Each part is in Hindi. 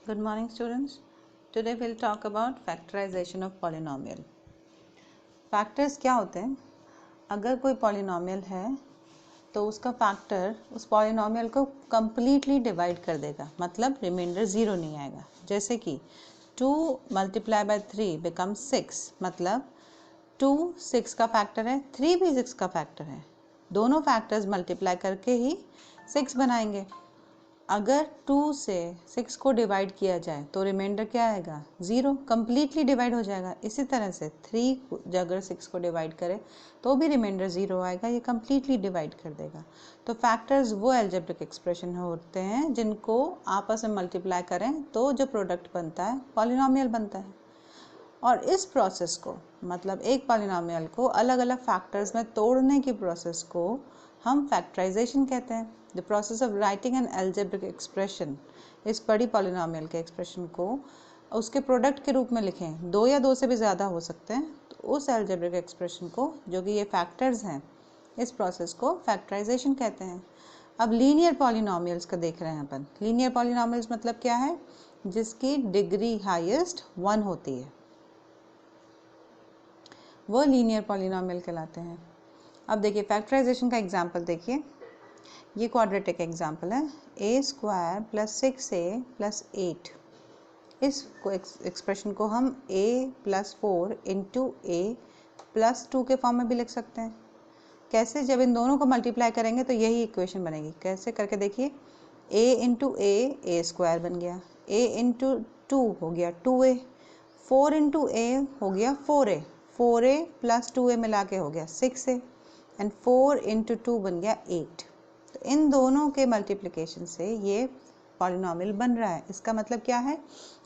Good morning students. Today we'll talk about factorization of polynomial. Factors क्या होते हैं? अगर कोई polynomial है तो उसका factor उस polynomial को completely divide कर देगा, मतलब remainder 0 नहीं आएगा. जैसे कि 2 multiplied by 3 becomes 6, मतलब 2 6 का factor है, 3 भी 6 का factor है. दोनों factors multiply करके ही 6 बनाएंगे. अगर 2 से 6 को डिवाइड किया जाए तो रिमाइंडर क्या आएगा? 0. कम्प्लीटली डिवाइड हो जाएगा. इसी तरह से 3 अगर 6 को डिवाइड करे तो भी रिमाइंडर 0 आएगा, ये कम्प्लीटली डिवाइड कर देगा. तो फैक्टर्स वो एल्जेब्रिक एक्सप्रेशन होते हैं जिनको आपस में मल्टीप्लाई करें तो जो प्रोडक्ट बनता है पॉलिनोमियल बनता है. और इस प्रोसेस को, मतलब एक पॉलिनोमियल को अलग अलग फैक्टर्स में तोड़ने की प्रोसेस को हम फैक्टराइजेशन कहते हैं. The process of writing an algebraic expression, इस बड़ी पॉलिनोमियल के एक्सप्रेशन को उसके प्रोडक्ट के रूप में लिखें, 2 या 2 से भी ज़्यादा हो सकते हैं, तो उस एल्जेब्रिक एक्सप्रेशन को, जो कि ये फैक्टर्स हैं, इस प्रोसेस को फैक्टराइजेशन कहते हैं. अब लीनियर पॉलिनोमियल्स का देख रहे हैं अपन. लीनियर पॉलिनोमियल्स मतलब क्या है? जिसकी डिग्री हाईएस्ट 1 होती है, वो लीनियर पॉलिनोमियल कहलाते हैं. अब देखिए फैक्टराइजेशन का एग्जांपल देखिए. ये क्वाड्रेटिक एग्जांपल है. a² + 6a + 8. इस एक्सप्रेशन को हम a + 4 × a + 2 के फॉर्म में भी लिख सकते हैं. कैसे? जब इन दोनों को मल्टीप्लाई करेंगे तो यही इक्वेशन बनेगी. कैसे करके देखिए. a × a a² बन गया, a × 2 हो गया 2a, 4 × a हो गया 4a, 4a + 2a मिला के हो गया 6a, एंड 4 × 2 बन गया 8. तो इन दोनों के मल्टीप्लिकेशन से ये पॉलिनोमियल बन रहा है. इसका मतलब क्या है?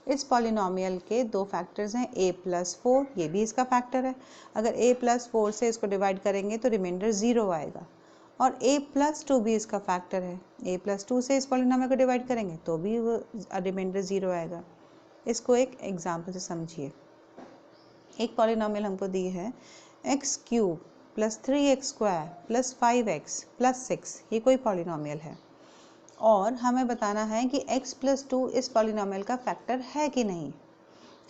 इस पॉलिनोमियल के 2 फैक्टर्स हैं, a + 4, ये भी इसका फैक्टर है. अगर a + 4 से इसको डिवाइड करेंगे तो रिमाइंडर 0 आएगा. और a + 2 भी इसका फैक्टर है. a + 2 से इस पॉलिनोमियल को डिवाइड करेंगे तो भी वो रिमाइंडर 0 आएगा. इसको एक एग्जाम्पल से समझिए. एक पॉलिनोमियल हमको दी है x³ + 3x² + 5x + 6. ये कोई पॉलिनोमियल है और हमें बताना है कि x + 2 इस पॉलिनोमियल का फैक्टर है कि नहीं.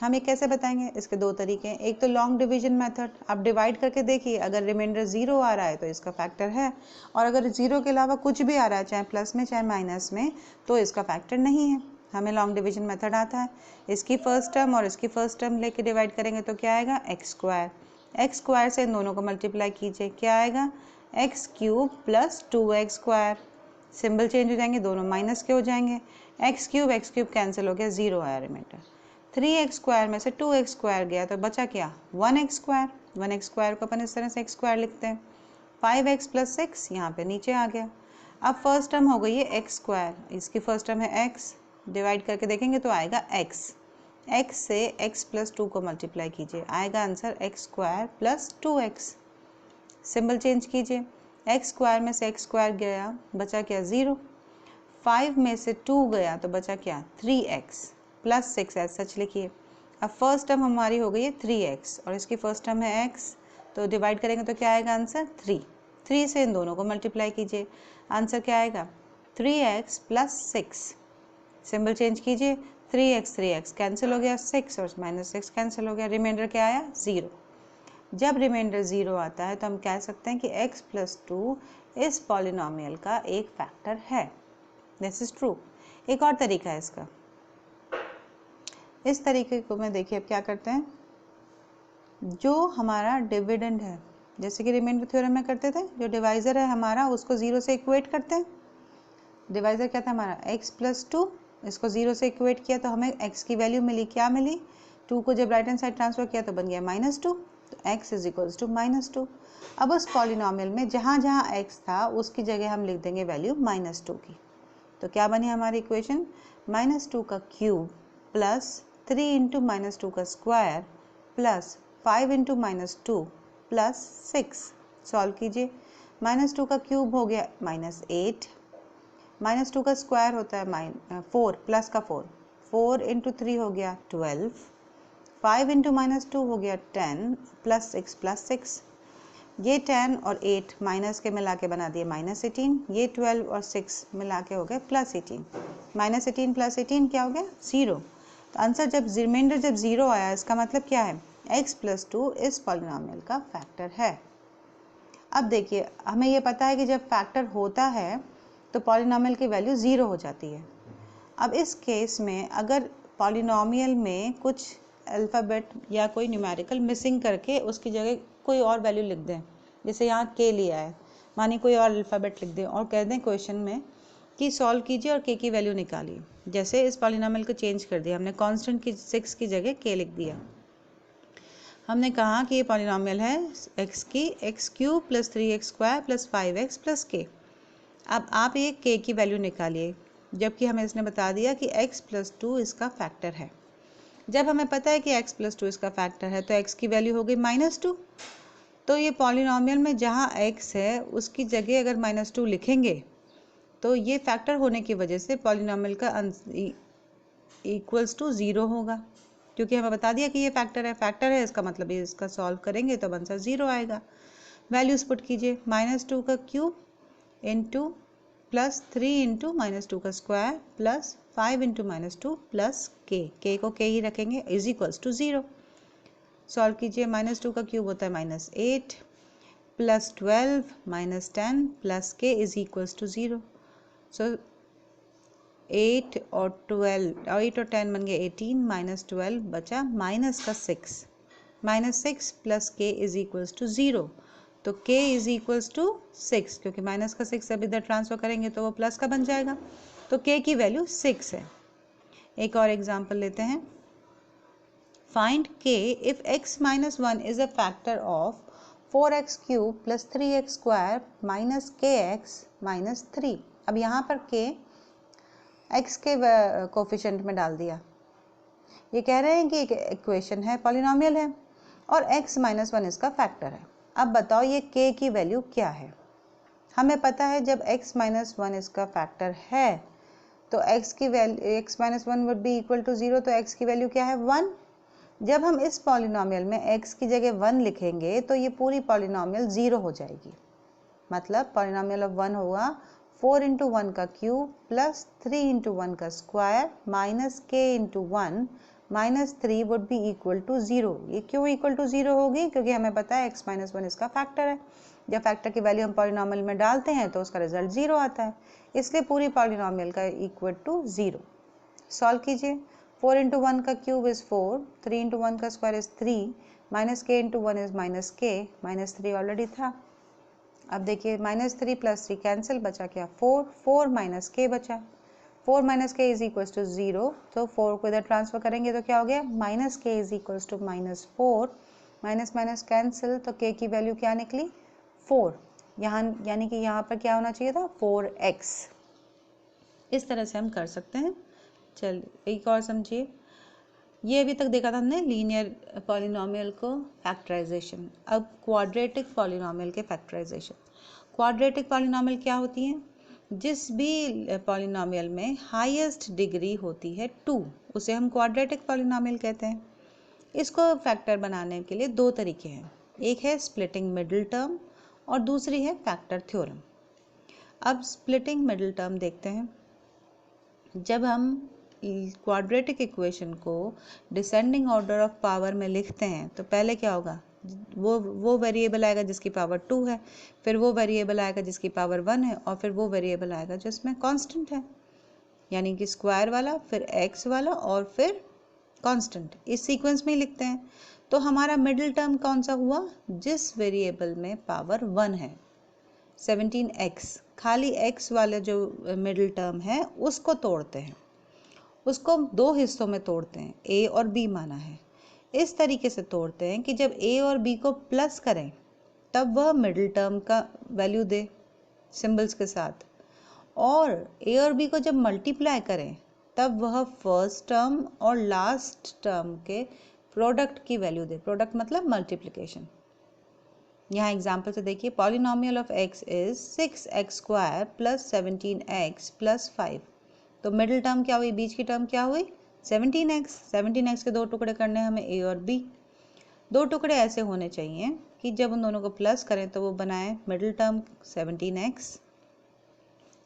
हम ये कैसे बताएंगे? इसके 2 तरीके हैं. एक तो लॉन्ग डिवीजन मेथड. आप डिवाइड करके देखिए, अगर रिमाइंडर 0 आ रहा है तो इसका फैक्टर है, और अगर 0 के अलावा कुछ भी आ रहा है, चाहे प्लस में चाहे माइनस में, तो इसका फैक्टर नहीं है. हमें लॉन्ग डिवीजन मेथड आता है. इसकी फर्स्ट टर्म और इसकी फर्स्ट टर्म लेके डिवाइड करेंगे तो क्या आएगा? x². x² से इन दोनों को मल्टीप्लाई कीजिए, क्या आएगा? x³ + 2x². सिंबल चेंज हो जाएंगे, दोनों माइनस के हो जाएंगे. x³ कैंसिल हो गया, 0 आया रिमाइंडर. 3x² में से 2x² गया तो बचा क्या? 1x². 1x² को अपन इस तरह से x² लिखते हैं. 5x + 6 यहाँ पे नीचे आ गया. अब फर्स्ट टर्म हो गई है x², इसकी फर्स्ट टर्म है x. डिवाइड करके देखेंगे तो आएगा x. x से x + 2 को मल्टीप्लाई कीजिए, आएगा answer x² + 2x. Symbol change कीजिए, x² में से x² गया, बचा क्या? 0. 5 में से 2 गया तो बचा क्या? 3x + 6 एज सच लिखिए. अब फर्स्ट टर्म हमारी हो गई है 3x और इसकी फर्स्ट टर्म है x, तो डिवाइड करेंगे तो क्या आएगा आंसर? 3. 3 से इन दोनों को मल्टीप्लाई कीजिए, आंसर क्या आएगा? 3x + 6. सिंबल चेंज कीजिए, 3x कैंसिल हो गया, 6 और -6 कैंसिल हो गया, रिमाइंडर क्या आया? 0. जब रिमाइंडर 0 आता है तो हम कह सकते हैं कि x + 2 इस पॉलिनोमियल का एक फैक्टर है. This is true. एक और तरीका है इसका. इस तरीके को में देखिए अब क्या करते हैं. जो हमारा डिविडेंड है, जैसे कि रिमाइंडर थ्योरम में करते थे, जो डिवाइजर है हमारा उसको 0 से इक्वेट करते हैं. डिवाइजर क्या था हमारा? x + 2. इसको 0 से इक्वेट किया तो हमें x की वैल्यू मिली. क्या मिली? 2 को जब राइट हैंड साइड ट्रांसफर किया तो बन गया -2, तो x = -2. अब उस पॉलिनोमियल में जहाँ जहाँ x था उसकी जगह हम लिख देंगे वैल्यू -2 की. तो क्या बनी हमारी इक्वेशन? -2 का क्यूब + 3 × -2 का स्क्वायर + 5 × -2 + 6. सॉल्व कीजिए. -2 का क्यूब हो गया -8, -2 का स्क्वायर होता है 4 प्लस का 4, 4 × 3 हो गया 12, 5 × -2 हो गया 10 + 6 + 6. ये 10 और 8 माइनस के मिला के बना दिए -18, ये 12 और 6 मिला के हो गए +18, -18 + 18 क्या हो गया 0। तो आंसर जब रिमाइंडर जब 0 आया इसका मतलब क्या है x + 2 इस पॉलिनॉमियल का फैक्टर है। अब देखिए हमें ये पता है कि जब फैक्टर होता है तो पॉलिनॉमियल की वैल्यू 0 हो जाती है। अब इस केस में अगर पॉलिनॉमियल में कुछ अल्फ़ाबेट या कोई न्यूमेरिकल मिसिंग करके उसकी जगह कोई और वैल्यू लिख दें, जैसे यहाँ k लिया है, मानिए कोई और अल्फ़ाबेट लिख दें और कह दें क्वेश्चन में कि सॉल्व कीजिए और k की वैल्यू निकालिए। जैसे इस पॉलिनॉमियल को चेंज कर दिया हमने, कांस्टेंट की 6 की जगह k लिख दिया। हमने कहा कि ये पॉलिनॉमियल है x की x³ + 3x² + 5x + k। अब आप ये k की वैल्यू निकालिए, जबकि हमें इसने बता दिया कि x + 2 इसका फैक्टर है। जब हमें पता है कि x + 2 इसका फैक्टर है तो x की वैल्यू हो गई -2। तो ये पॉलिनॉमियल में जहाँ x है उसकी जगह अगर -2 लिखेंगे तो ये फैक्टर होने की वजह से पॉलिनॉमियल का = 0 होगा, क्योंकि हमें बता दिया कि ये फैक्टर है इसका मतलब ये इसका सॉल्व करेंगे तो आंसर 0 आएगा। वैल्यूज पुट कीजिए, -2 का cube into +3 × -2² plus 5 × -2 plus k को k ही रखेंगे = 0। सॉल्व कीजिए, -2 का क्यूब होता है -8 + 12 - 10 प्लस k = 0। सो 8 और 10 बन गए 18 - 12 बचा -6 प्लस k = 0। तो k = 6, क्योंकि -6 अब इधर ट्रांसफर करेंगे तो वो प्लस का बन जाएगा, तो k की वैल्यू 6 है। एक और एग्जांपल लेते हैं, find k if x - 1 is a factor of 4x³ + 3x² - kx - 3। अब यहाँ पर k x के कोफिशिएंट में डाल दिया। ये कह रहे हैं कि एक इक्वेशन है, पॉलिनॉमियल है और x - 1 इसका फैक्टर है। अब बताओ ये k की वैल्यू क्या है। हमें पता है जब x - 1 इसका फैक्टर है तो x की value x - 1 would be equal to 0, तो x की वैल्यू क्या है 1। जब हम इस पॉलिनॉमियल में x की जगह 1 लिखेंगे तो ये पूरी पॉलिनॉमियल 0 हो जाएगी। मतलब पॉलिनॉमियल ऑफ 1 होगा 4 × 1 का क्यूब प्लस 3 × 1 का square minus k × 1 -3 would be equal to 0। ये क्यों इक्वल टू 0 होगी, क्योंकि हमें पता है x - 1 इसका फैक्टर है। जब फैक्टर की वैल्यू हम पॉलिनॉमियल में डालते हैं तो उसका रिजल्ट 0 आता है, इसलिए पूरी पॉलिनॉमियल का इक्वल टू 0। सॉल्व कीजिए, 4 × 1 का क्यूब इज़ 4, 3 × 1 का square is 3, minus k × 1 is -k, -3 already था। अब देखिए -3 + 3 कैंसिल, बचा क्या 4, 4 - k बचा, 4 - k = 0। तो 4 को इधर ट्रांसफर करेंगे तो क्या हो गया -k = -4, माइनस कैंसिल, तो k की वैल्यू क्या निकली 4। यहाँ यानी कि यहाँ पर क्या होना चाहिए था 4x। इस तरह से हम कर सकते हैं। चलिए एक और समझिए, ये अभी तक देखा था हमने लीनियर पॉलिनॉमियल को फैक्टराइजेशन। अब क्वाड्रेटिक पॉलिनॉमियल के फैक्टराइजेशन। क्वाड्रेटिक पॉलिनॉमियल क्या होती हैं, जिस भी पॉलिनॉमियल में हाईएस्ट डिग्री होती है 2 उसे हम क्वाड्रेटिक पॉलिनॉमियल कहते हैं। इसको फैक्टर बनाने के लिए दो तरीके हैं, एक है स्प्लिटिंग मिडिल टर्म और दूसरी है फैक्टर थ्योरम। अब स्प्लिटिंग मिडिल टर्म देखते हैं। जब हम क्वाड्रेटिक इक्वेशन को डिसेंडिंग ऑर्डर ऑफ पावर में लिखते हैं तो पहले क्या होगा, वो वेरिएबल आएगा जिसकी पावर 2 है, फिर वो वेरिएबल आएगा जिसकी पावर 1 है, और फिर वो वेरिएबल आएगा जिसमें कांस्टेंट है, यानी कि स्क्वायर वाला, फिर x वाला और फिर कांस्टेंट। इस सीक्वेंस में ही लिखते हैं। तो हमारा मिडिल टर्म कौन सा हुआ, जिस वेरिएबल में पावर 1 है, 17x। खाली x वाला जो मिडिल टर्म है उसको तोड़ते हैं, उसको दो हिस्सों में तोड़ते हैं, a और b माना है। इस तरीके से तोड़ते हैं कि जब a और b को प्लस करें तब वह मिडिल टर्म का वैल्यू दे सिंबल्स के साथ, और a और b को जब मल्टीप्लाई करें तब वह फर्स्ट टर्म और लास्ट टर्म के प्रोडक्ट की वैल्यू दे। प्रोडक्ट मतलब मल्टीप्लिकेशन। यहाँ एग्जाम्पल से देखिए, polynomial of x is 6x² + 17x + 5। तो मिडिल टर्म क्या हुई, बीच की टर्म क्या हुई 17x। 17x के दो टुकड़े करने हमें a और b। दो टुकड़े ऐसे होने चाहिए कि जब उन दोनों को प्लस करें तो वो बनाए मिडिल टर्म 17x,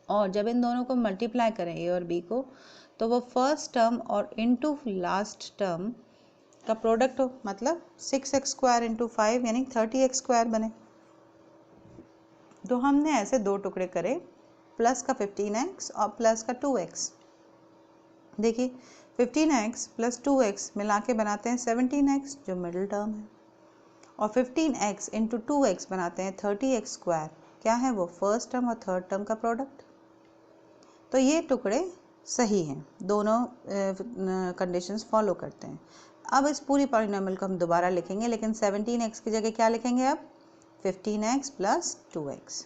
और जब इन दोनों को मल्टीप्लाई करें a और b को तो वो फर्स्ट टर्म और इनटू लास्ट टर्म का प्रोडक्ट हो, मतलब 6x स्क्वायर इंटू 5 यानी 30x स्क्वायर बने। तो हमने ऐसे दो टुकड़े करे, प्लस का 15x और प्लस का 2x। देखिए 15x प्लस 2x मिला के बनाते हैं 17x जो मिडिल टर्म है, और 15x इंटू 2x बनाते हैं 30x स्क्वायर, क्या है वो फर्स्ट टर्म और थर्ड टर्म का प्रोडक्ट। तो ये टुकड़े सही हैं, दोनों कंडीशंस फॉलो करते हैं। अब इस पूरी पॉलिनोमियल को हम दोबारा लिखेंगे, लेकिन 17x की जगह क्या लिखेंगे अब 15x प्लस 2x।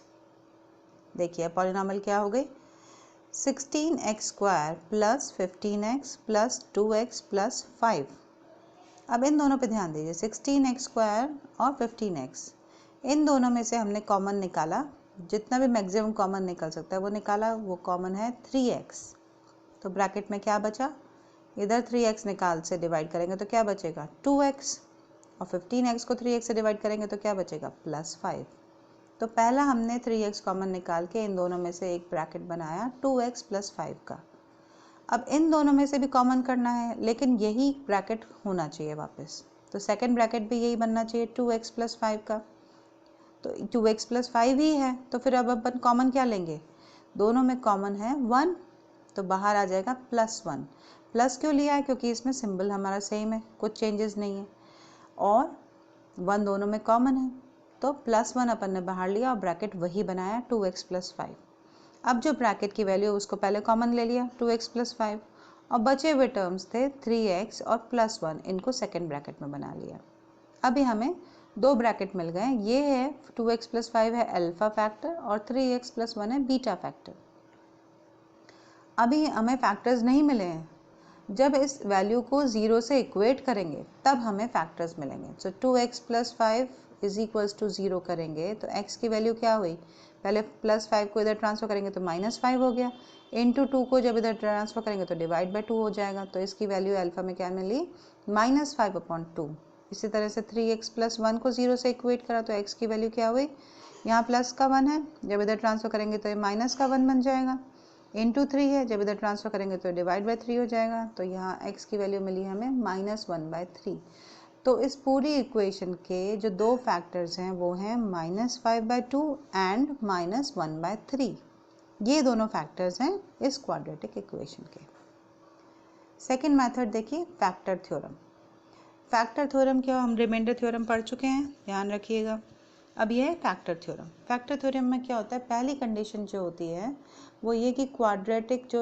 देखिए पॉलिनोमियल क्या हो गई 16x square plus 15x plus 2x plus 5। अब इन दोनों पे ध्यान दीजिए, 16x स्क्वायर और 15x, इन दोनों में से हमने कॉमन निकाला, जितना भी मैक्सिमम कॉमन निकल सकता है वो निकाला, वो कॉमन है 3x। तो ब्रैकेट में क्या बचा, इधर 3x निकाल से डिवाइड करेंगे तो क्या बचेगा 2x, और 15x को 3x से डिवाइड करेंगे तो क्या बचेगा प्लस 5। तो पहला हमने 3x कॉमन निकाल के इन दोनों में से एक ब्रैकेट बनाया 2x प्लस 5 का। अब इन दोनों में से भी कॉमन करना है, लेकिन यही ब्रैकेट होना चाहिए वापस, तो सेकंड ब्रैकेट भी यही बनना चाहिए 2x प्लस 5 का। तो 2x प्लस 5 ही है, तो फिर अब अपन कॉमन क्या लेंगे, दोनों में कॉमन है 1, तो बाहर आ जाएगा प्लस 1। प्लस क्यों लिया है, क्योंकि इसमें सिंबल हमारा सेम है, कुछ चेंजेस नहीं है, और 1 दोनों में कॉमन है, तो प्लस 1 अपन ने बाहर लिया और ब्रैकेट वही बनाया 2x प्लस 5। अब जो ब्रैकेट की वैल्यू उसको पहले कॉमन ले लिया 2x प्लस 5, और बचे हुए टर्म्स थे 3x और प्लस 1, इनको सेकेंड ब्रैकेट में बना लिया। अभी हमें दो ब्रैकेट मिल गए, ये है 2x प्लस 5 है अल्फा फैक्टर और 3x प्लस 1 है बीटा फैक्टर। अभी हमें फैक्टर्स नहीं मिले हैं, जब इस वैल्यू को 0 से इक्वेट करेंगे तब हमें फैक्टर्स मिलेंगे। So 2x plus 5 is equals to 0 करेंगे तो x की वैल्यू क्या हुई, पहले प्लस 5 को इधर ट्रांसफर करेंगे तो माइनस 5 हो गया, इंटू 2 को जब इधर ट्रांसफर करेंगे तो डिवाइड बाई 2 हो जाएगा, तो इसकी वैल्यू अल्फा में क्या मिली -5/2। इसी तरह से 3x प्लस 1 को 0 से इक्वेट करा तो x की वैल्यू क्या हुई, यहाँ प्लस का 1 है, जब इधर ट्रांसफर करेंगे तो ये माइनस का 1 बन जाएगा, इंटू 3 है, जब इधर ट्रांसफर करेंगे तो डिवाइड बाई 3 हो जाएगा, तो यहाँ x की वैल्यू मिली हमें -1/3। तो इस पूरी इक्वेशन के जो दो फैक्टर्स हैं वो हैं -5/2 एंड -1/3। ये दोनों फैक्टर्स हैं इस क्वाड्रेटिक इक्वेशन के। सेकेंड मेथड देखिए फैक्टर थ्योरम। फैक्टर थ्योरम क्या, हम रिमाइंडर थ्योरम पढ़ चुके हैं, ध्यान रखिएगा। अब ये है फैक्टर थ्योरम। फैक्टर थ्योरम में क्या होता है, पहली कंडीशन जो होती है वो ये कि क्वाड्रेटिक जो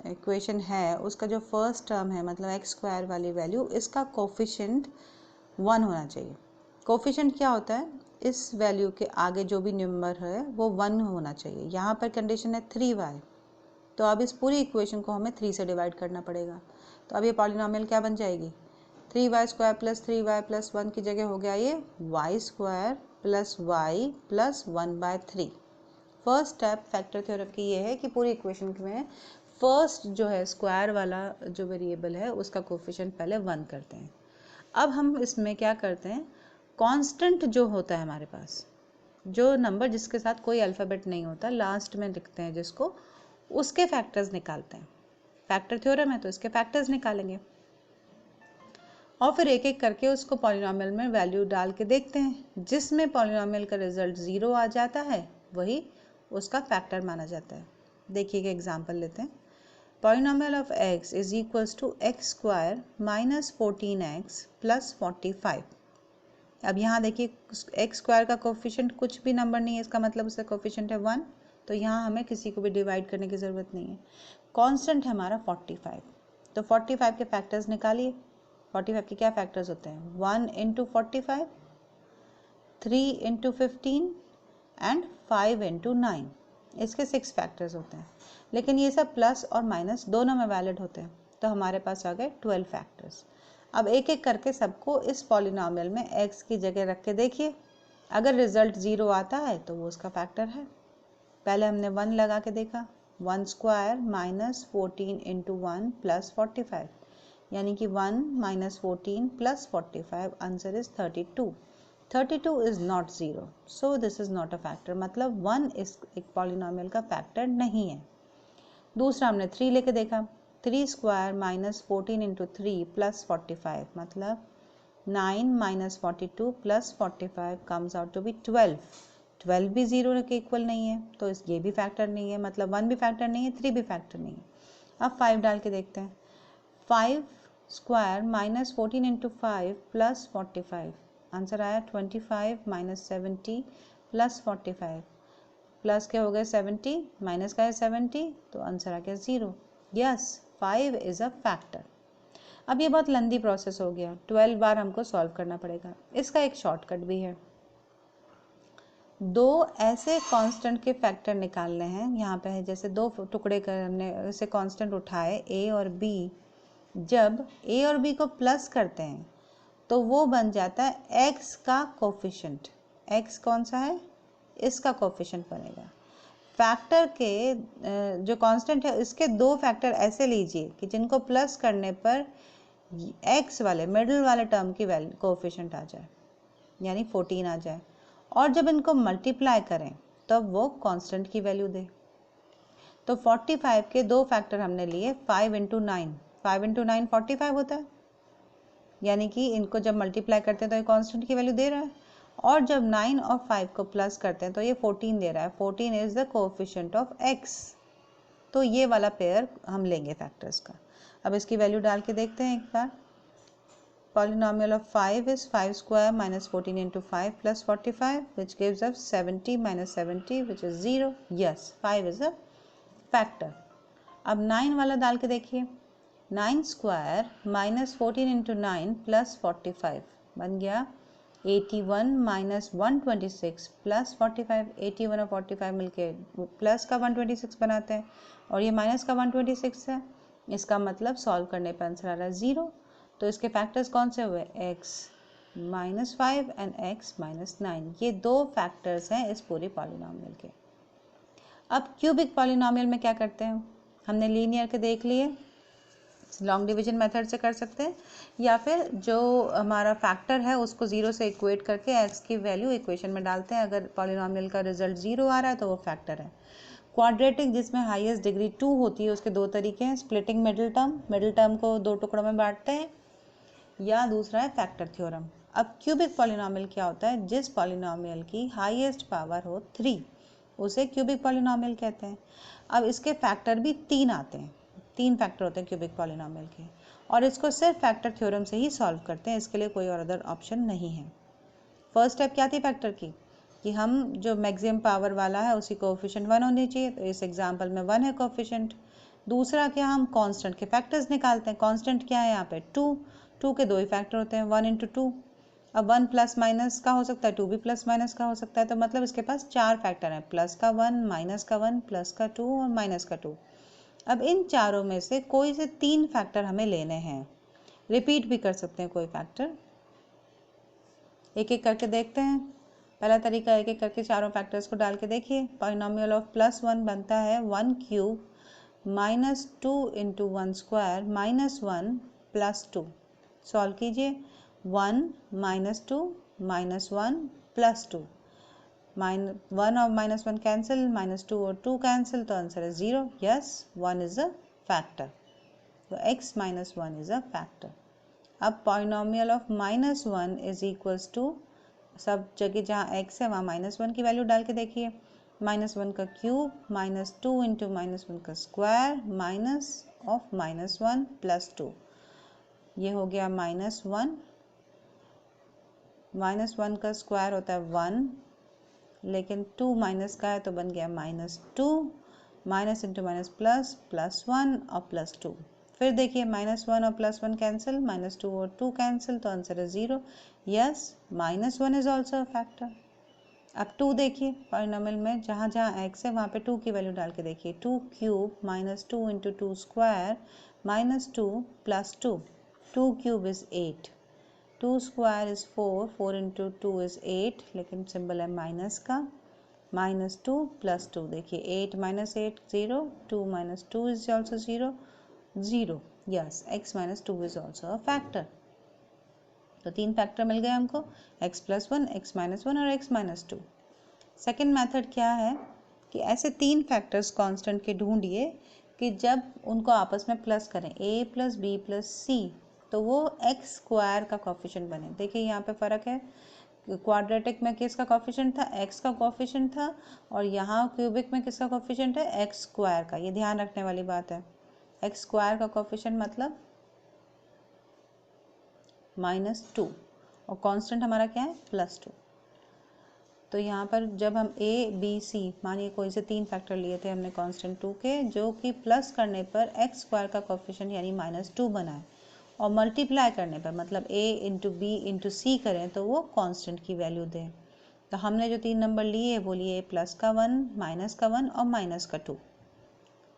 इक्वेशन है उसका जो फर्स्ट टर्म है मतलब एक्स स्क्वायर वाली वैल्यू, इसका कोफिशिएंट 1 होना चाहिए। कोफिशिएंट क्या होता है, इस वैल्यू के आगे जो भी नंबर है वो 1 होना चाहिए। यहाँ पर कंडीशन है 3y, तो अब इस पूरी इक्वेशन को हमें 3 से डिवाइड करना पड़ेगा। तो अब ये पॉलिनोमियल क्या बन जाएगी, 3y square plus 3y plus 1 की जगह हो गया ये y square plus y plus 1/3। First step factor theorem की ये है कि पूरी इक्वेशन में फर्स्ट जो है स्क्वायर वाला जो वेरिएबल है उसका कोफिशिएंट पहले 1 करते हैं। अब हम इसमें क्या करते हैं, कांस्टेंट जो होता है हमारे पास, जो नंबर जिसके साथ कोई अल्फ़ाबेट नहीं होता लास्ट में लिखते हैं जिसको, उसके फैक्टर्स निकालते हैं। फैक्टर थ्योरम है तो इसके फैक्टर्स निकालेंगे और फिर एक एक करके उसको पॉलिनोमियल में वैल्यू डाल के देखते हैं, जिसमें पॉलिनोमियल का रिजल्ट 0 आ जाता है वही उसका फैक्टर माना जाता है। देखिए एक एग्जांपल लेते हैं, polynomial of x is equals to x square minus 14x plus 45। अब यहाँ देखिए एक्स स्क्वायर का कोफिशिएंट कुछ भी नंबर नहीं है, इसका मतलब उसका कोफिशिएंट है 1, तो यहाँ हमें किसी को भी डिवाइड करने की ज़रूरत नहीं है। कांस्टेंट है हमारा 45, तो 45 के फैक्टर्स निकालिए। 45 के क्या फैक्टर्स होते हैं, 1 इंटू 45, 3 इंटू 15 एंड 5 इंटू 9, इसके 6 फैक्टर्स होते हैं। लेकिन ये सब प्लस और माइनस दोनों में वैलिड होते हैं, तो हमारे पास आ गए 12 फैक्टर्स। अब एक एक करके सबको इस पॉलिनोमियल में x की जगह रख के देखिए, अगर रिजल्ट 0 आता है तो वो उसका फैक्टर है। पहले हमने 1 लगा के देखा, 1 स्क्वायर माइनस 14 इंटू 1 प्लस 45, यानी कि 1 minus 14 plus 45, answer is 32। 32 is not 0, so this is not a factor, मतलब 1 इस एक पॉलिनोमियल का फैक्टर नहीं है। दूसरा हमने 3 लेके देखा, 3 स्क्वायर माइनस 14 इंटू 3 प्लस 45, मतलब 9 minus 42 plus 45 comes out to be 12। 12 भी 0 के इक्वल नहीं है, तो ये भी फैक्टर नहीं है, मतलब 1 भी फैक्टर नहीं है, 3 भी फैक्टर नहीं है। अब 5 डाल के देखते हैं, 5 square minus 14 into 5 plus 45, answer आया 25 माइनस 70 प्लस 45, प्लस के हो गए 70 माइनस का है 70, तो आंसर आ गया 0। Yes, 5 is a factor. अब ये बहुत लंबी प्रोसेस हो गया, 12 बार हमको सॉल्व करना पड़ेगा। इसका एक शॉर्टकट भी है, दो ऐसे कांस्टेंट के फैक्टर निकालने हैं। यहाँ पे है जैसे दो टुकड़े कर हमने ऐसे कांस्टेंट उठाए a और b, जब a और b को प्लस करते हैं तो वो बन जाता है x का कोफिशिएंट। x कौन सा है, इसका कोफिशिएंट बनेगा। फैक्टर के जो कांस्टेंट है इसके दो फैक्टर ऐसे लीजिए कि जिनको प्लस करने पर x वाले मिडिल वाले टर्म की वैल्यू कोफिशिएंट आ जाए, यानी 14 आ जाए, और जब इनको मल्टीप्लाई करें तब वो कांस्टेंट की वैल्यू दे। तो 45 के दो फैक्टर हमने लिए, 5 इंटू 9, 5 इंटू 9 45 होता है, यानी कि इनको जब मल्टीप्लाई करते हैं तो ये कांस्टेंट की वैल्यू दे रहा है, और जब 9 और 5 को प्लस करते हैं तो ये 14 दे रहा है। 14 is the coefficient of x, तो ये वाला पेयर हम लेंगे फैक्टर्स का। अब इसकी वैल्यू डाल के देखते हैं एक बार। Polynomial of 5 is 5 square minus 14 into 5 plus 45, which gives us 70 minus 70, which is 0. Yes, 5 is a factor. अब 9 वाला डाल के देखिए, 9 square minus 14 into 9 plus 45 बन गया 81 minus 126 plus 45। 81 और 45 मिलके प्लस का 126 बनाते हैं, और ये माइनस का 126 है। इसका मतलब सॉल्व करने पर आंसर आ रहा है 0। तो इसके फैक्टर्स कौन से हुए, x minus 5 and x minus 9, ये दो फैक्टर्स हैं इस पूरी पॉलिनोमियल के। अब क्यूबिक पॉलिनोमियल में क्या करते हैं, हमने लीनियर के देख लिए, लॉन्ग डिवीजन मेथड से कर सकते हैं, या फिर जो हमारा फैक्टर है उसको 0 से इक्वेट करके x की वैल्यू इक्वेशन में डालते हैं। अगर पॉलिनोमियल का रिजल्ट 0 आ रहा है तो वो फैक्टर है। क्वाड्रेटिक जिसमें हाईएस्ट डिग्री 2 होती है, उसके दो तरीके हैं, स्प्लिटिंग मिडिल टर्म को दो टुकड़ों में बांटते हैं, या दूसरा है फैक्टर थ्योरम। अब क्यूबिक पॉलिनोमियल क्या होता है, जिस पॉलिनोमियल की हाईएस्ट पावर हो 3 उसे क्यूबिक पॉलिनोमियल कहते हैं। अब इसके फैक्टर भी 3 आते हैं, 3 फैक्टर होते हैं क्यूबिक पॉलिनोमियल के, और इसको सिर्फ फैक्टर थ्योरम से ही सॉल्व करते हैं, इसके लिए कोई और अदर ऑप्शन नहीं है। फर्स्ट स्टेप क्या थी फैक्टर की, कि हम जो मैक्सिमम पावर वाला है उसी कोएफिशिएंट 1 होनी चाहिए, तो इस एग्जांपल में 1 है कोएफिशिएंट। दूसरा क्या, हम कांस्टेंट के फैक्टर्स निकालते हैं। कांस्टेंट क्या है यहाँ पे, 2 के दो ही फैक्टर होते हैं, 1 इंटू 2। अब 1 प्लस माइनस का हो सकता है, 2 भी प्लस माइनस का हो सकता है, तो मतलब इसके पास 4 फैक्टर हैं, प्लस का 1, माइनस का 1, प्लस का 2 और माइनस का 2। अब इन चारों में से कोई से 3 फैक्टर हमें लेने हैं, रिपीट भी कर सकते हैं कोई फैक्टर। एक एक करके देखते हैं। पहला तरीका, एक एक करके चारों फैक्टर्स को डाल के देखिए। पॉलिनोमियल ऑफ +1 बनता है 1 cube minus 2 into 1 square minus 1 plus 2। Solve कीजिए, 1 माइनस 2 माइनस 1 प्लस 2, 1 और माइनस 1 कैंसिल, माइनस 2 और 2 कैंसिल, तो आंसर है 0। यस, 1 इज अ फैक्टर, तो x minus 1 is a factor. अब polynomial of -1 is equals to, सब जगह जहाँ x है वहाँ -1 की वैल्यू डाल के देखिए, -1 का क्यूब माइनस 2 इंटू -1 का स्क्वायर माइनस ऑफ -1 प्लस 2, ये हो गया -1। -1 का स्क्वायर होता है 1, लेकिन 2 माइनस का है तो बन गया -2, माइनस इंटू माइनस प्लस, +1 और +2। फिर देखिए -1 और +1 कैंसिल, -2 और 2 कैंसिल, तो आंसर है 0। Yes, -1 is also a factor. अब 2 देखिए, पॉलिनोमियल में जहाँ जहाँ x है वहाँ पे 2 की वैल्यू डाल के देखिए, 2 cube minus 2 into 2 square minus 2 plus 2, 2 cube is 8, 2 square is 4, 4 into 2 is 8, लेकिन सिंबल है माइनस का, -2 प्लस 2, देखिए 8 minus 8 0, 2 minus 2 is also 0, 0। Yes, x minus 2 is also a factor. तो 3 फैक्टर मिल गए हमको, x+1, x-1 और x-2। सेकेंड मेथड क्या है कि ऐसे 3 फैक्टर्स कांस्टेंट के ढूंढिए कि जब उनको आपस में प्लस करें a+b+c तो वो x स्क्वायर का कोफिशिएंट बने। देखिए यहाँ पे फ़र्क है, क्वाड्रेटिक में किसका कोफिशिएंट था, x का कोफिशिएंट था, और यहाँ क्यूबिक में किसका कोफिशिएंट है, x स्क्वायर का। ये ध्यान रखने वाली बात है। x स्क्वायर का कोफिशिएंट मतलब -2 और कांस्टेंट हमारा क्या है, +2। तो यहाँ पर जब हम a b c मानिए कोई से 3 फैक्टर लिए थे हमने कांस्टेंट 2 के, जो कि प्लस करने पर x स्क्वायर का कोफिशिएंट यानी -2 बना है, और मल्टीप्लाई करने पर मतलब a इंटू बी इंटू सी करें तो वो कांस्टेंट की वैल्यू दें। तो हमने जो 3 नंबर लिए वो लिए प्लस का 1, माइनस का 1 और माइनस का 2।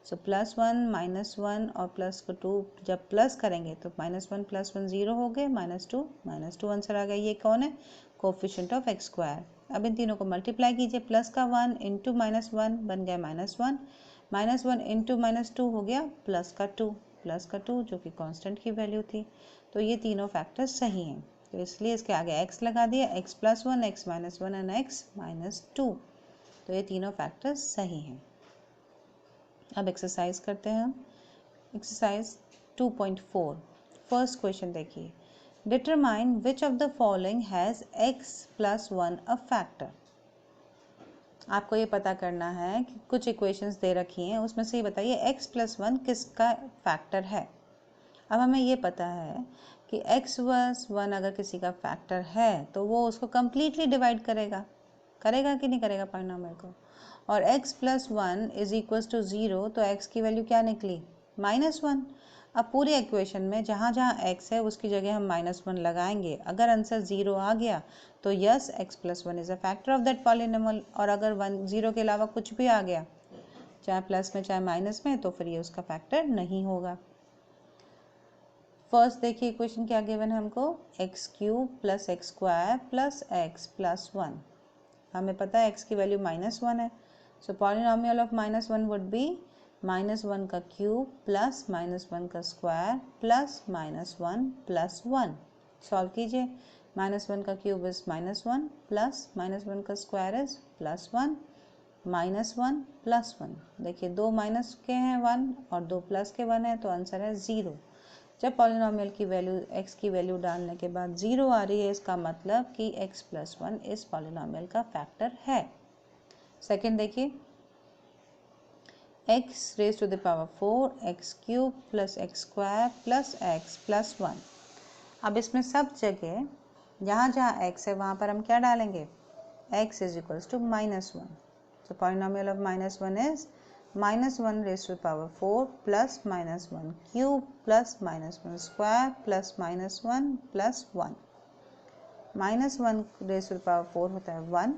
सो +1, -1 और प्लस का 2 जब प्लस करेंगे तो -1 + 1 0 हो गए, -2 आंसर आ गया। ये कौन है, कोफिशिएंट ऑफ x स्क्वायर। अब इन तीनों को मल्टीप्लाई कीजिए, प्लस का 1 इंटू -1 बन गया -1, -1 इंटू -2 हो गया प्लस का 2 जो कि कांस्टेंट की वैल्यू थी। तो ये तीनों फैक्टर्स सही हैं, तो इसलिए इसके आगे x लगा दिया, x+1, x-1 एंड x-2। तो ये तीनों फैक्टर्स सही हैं। अब एक्सरसाइज करते हैं हम। एक्सरसाइज 2.4 फर्स्ट क्वेश्चन देखिए, determine which of the following has x+1 a factor. आपको ये पता करना है कि कुछ इक्वेशंस दे रखी हैं, उसमें से ये बताइए x+1 किसका फैक्टर है। अब हमें ये पता है कि x+1 अगर किसी का फैक्टर है तो वो उसको कम्प्लीटली डिवाइड करेगा कि नहीं करेगा पॉलिनोमियल को, और x+1 = 0 तो x की वैल्यू क्या निकली, -1। अब पूरे इक्वेशन में जहाँ जहाँ x है उसकी जगह हम -1 लगाएंगे। अगर आंसर 0 आ गया तो yes x+1 is a factor of that polynomial, और अगर 0 के अलावा कुछ भी आ गया, चाहे प्लस में चाहे माइनस में, तो फिर ये उसका फैक्टर नहीं होगा। फर्स्ट देखिए इक्वेशन क्या गिवन है हमको, x³ + x² + x+1। हमें पता है x की वैल्यू -1 है, सो पॉलिनोमियल ऑफ -1 वुड बी -1 का क्यूब प्लस -1 का स्क्वायर प्लस -1 + 1। सॉल्व कीजिए, -1 का क्यूब इज -1 प्लस -1 का स्क्वायर इज +1, -1 + 1। देखिए दो माइनस के हैं 1 और दो प्लस के 1 है, तो आंसर है 0। जब पॉलिनोमियल की वैल्यू x की वैल्यू डालने के बाद 0 आ रही है, इसका मतलब कि x+1 इस पॉलिनोमियल का फैक्टर है। सेकंड देखिए, x⁴ x³ + x² + x+1। अब इसमें सब जगह जहाँ जहाँ x है वहाँ पर हम क्या डालेंगे, x = -1। So polynomial of -1 is -1⁴ plus -1³ plus -1² plus -1 plus 1। -1⁴ होता है 1,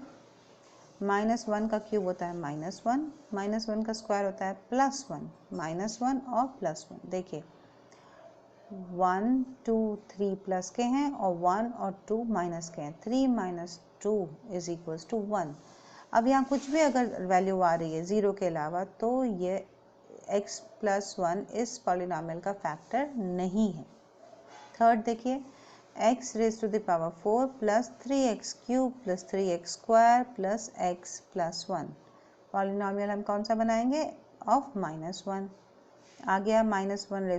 -1 का क्यूब होता है -1, -1 का स्क्वायर होता है +1, -1 और +1। देखिए 1 2 3 प्लस के हैं और 1 और 2 माइनस के हैं, 3 - 2 = 1। अब यहाँ कुछ भी अगर वैल्यू आ रही है 0 के अलावा, तो ये x+1 इस पॉलिनोमियल का फैक्टर नहीं है। थर्ड देखिए, x⁴ plus 3x³ plus 3x² plus x+1। Polynomial हम कौन सा बनाएंगे, ऑफ -1। आ गया -1⁴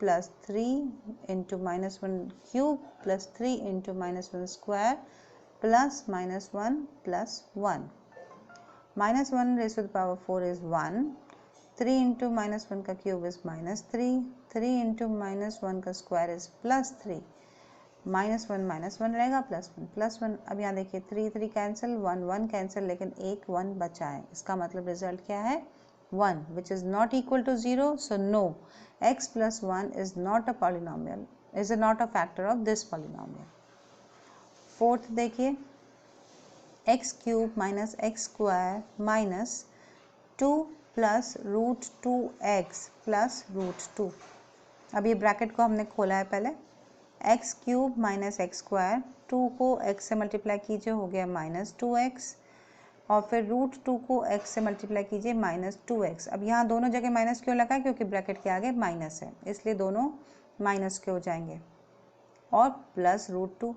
plus 3 × -1³ plus 3 × -1² plus -1 plus 1। -1⁴ is 1, 3 × -1 का क्यूब is -3, 3 × -1 का स्क्वायर is +3, -1 रहेगा +1। अब यहाँ देखिए 3 3 कैंसिल, 1 1 कैंसिल, लेकिन एक 1 बचा है। इसका मतलब रिजल्ट क्या है, 1, which is not equal to 0, so no, x+1 is not a polynomial, is not a factor of this polynomial। Fourth देखिए, x³ - x² - 2 + √2x + √2। अब ये ब्रैकेट को हमने खोला है पहले, x³ - x², 2 को x से मल्टीप्लाई कीजिए हो गया -2x, और फिर √2 को x से मल्टीप्लाई कीजिए -2x। अब यहाँ दोनों जगह माइनस क्यों लगा है, क्योंकि ब्रैकेट के आगे माइनस है, इसलिए दोनों माइनस के हो जाएंगे। और +√2।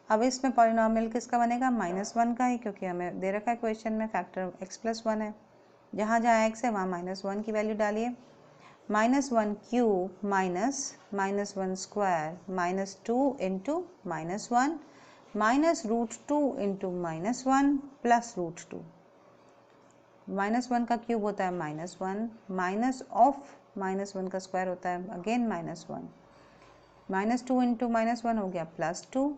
अब इसमें पॉलिनॉमियल किसका बनेगा, -1 का ही, क्योंकि हमें दे रखा है क्वेश्चन में फैक्टर x+1 है। जहाँ जहाँ x है वहाँ -1 की वैल्यू डालिए। -1 क्यूब -1 स्क्वायर -2 इंटू -1 -√2 इंटू -1 +√2। -1 का क्यूब होता है -1, माइनस ऑफ -1 का स्क्वायर होता है अगेन -1, -2 इंटू -1 हो गया +2,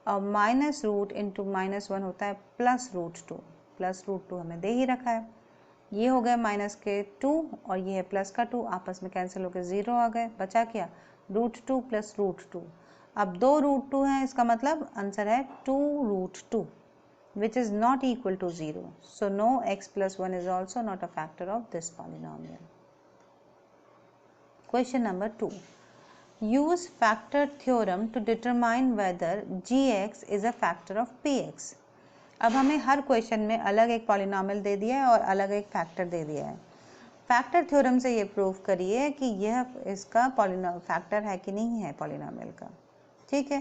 और -रूट इंटू -1 होता है +√2। +√2 हमें दे ही रखा है। ये हो गए माइनस के 2 और ये है प्लस का 2, आपस में कैंसिल होकर 0 आ गए। बचा क्या, √2 + √2। अब 2 √2 है, इसका मतलब आंसर है 2√2, which is not equal to 0. So no x+1 is also not a factor of this polynomial. Question number 2. Use factor theorem to determine whether gx is a factor of px. अब हमें हर क्वेश्चन में अलग एक पॉलिनॉमियल दे दिया है और अलग एक फैक्टर दे दिया है। फैक्टर थ्योरम से ये प्रूव करिए कि यह इसका फैक्टर है कि नहीं है पॉलिनॉमियल का। ठीक है,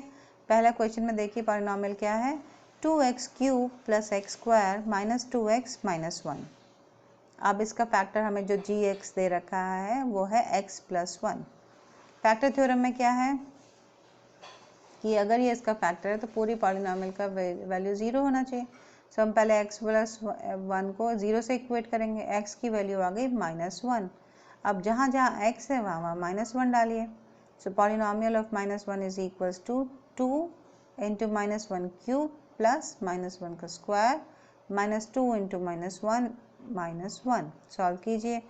पहला क्वेश्चन में देखिए पॉलिनॉमियल क्या है, 2x³ + x² - 2x - 1। अब इसका फैक्टर हमें जो gx दे रखा है वो है x+1। फैक्टर थ्योरम में क्या है कि अगर ये इसका फैक्टर है तो पूरी पॉलिनॉमियल का वैल्यू 0 होना चाहिए। सो हम पहले x+1 को 0 से इक्वेट करेंगे, x की वैल्यू आ गई -1। अब जहाँ जहाँ x है वहाँ वहाँ -1 डालिए। So polynomial of -1 is equals to 2 into -1 cube plus -1 का स्क्वायर -2 इंटू -1 -1। सॉल्व कीजिए,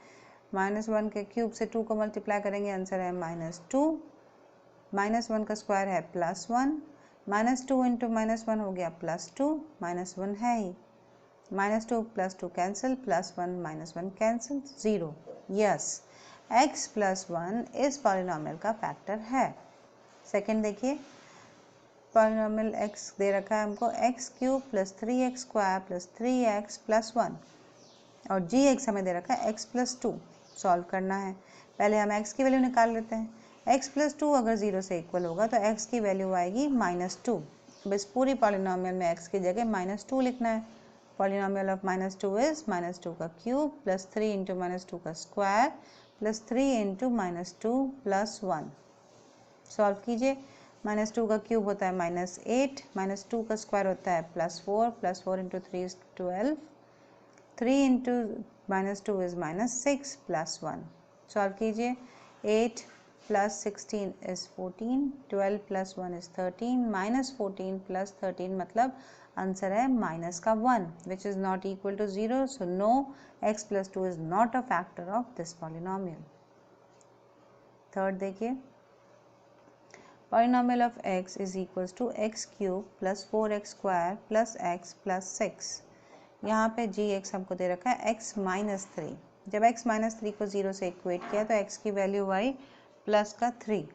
-1 के क्यूब से 2 को मल्टीप्लाई करेंगे, आंसर है -2, -1 का स्क्वायर है +1, -2 इंटू -1 हो गया +2, -1 है ही, -2 + 2 कैंसिल, +1 -1 कैंसिल, 0। यस, x+1 इस पॉलिनॉमियल का फैक्टर है। सेकंड देखिए, पॉलिनॉमियल x दे रखा है हमको x³ + 3x² + 3x + 1 और gx हमें दे रखा है x+2। सॉल्व करना है, पहले हम x की वैल्यू निकाल लेते हैं। x+2 अगर 0 से इक्वल होगा तो x की वैल्यू आएगी -2। अब इस पूरी पॉलिनॉमियल में x की जगह -2 लिखना है। पॉलिनॉमियल ऑफ -2 इज -2 का क्यूब प्लस 3 इंटू -2 का स्क्वायर प्लस 3 इंटू -2 + 1। सॉल्व कीजिए, -2 का क्यूब होता है -8, -2 का स्क्वायर होता है +4, +4 into 3 is 12, 3 into -2 is -6 + 1। Solve कीजिए, 8 + 16 is 14, 12 + 1 is 13, -14 + 13 मतलब आंसर है माइनस का 1, which is not equal to 0. So no, x+2 is not a factor of this polynomial. Third देखिए, polynomial of x is equals to x³ + 4x² + x + 6। यहाँ पे gx हमको दे रखा है x-3। जब x-3 को 0 से इक्वेट किया तो x की value I +3।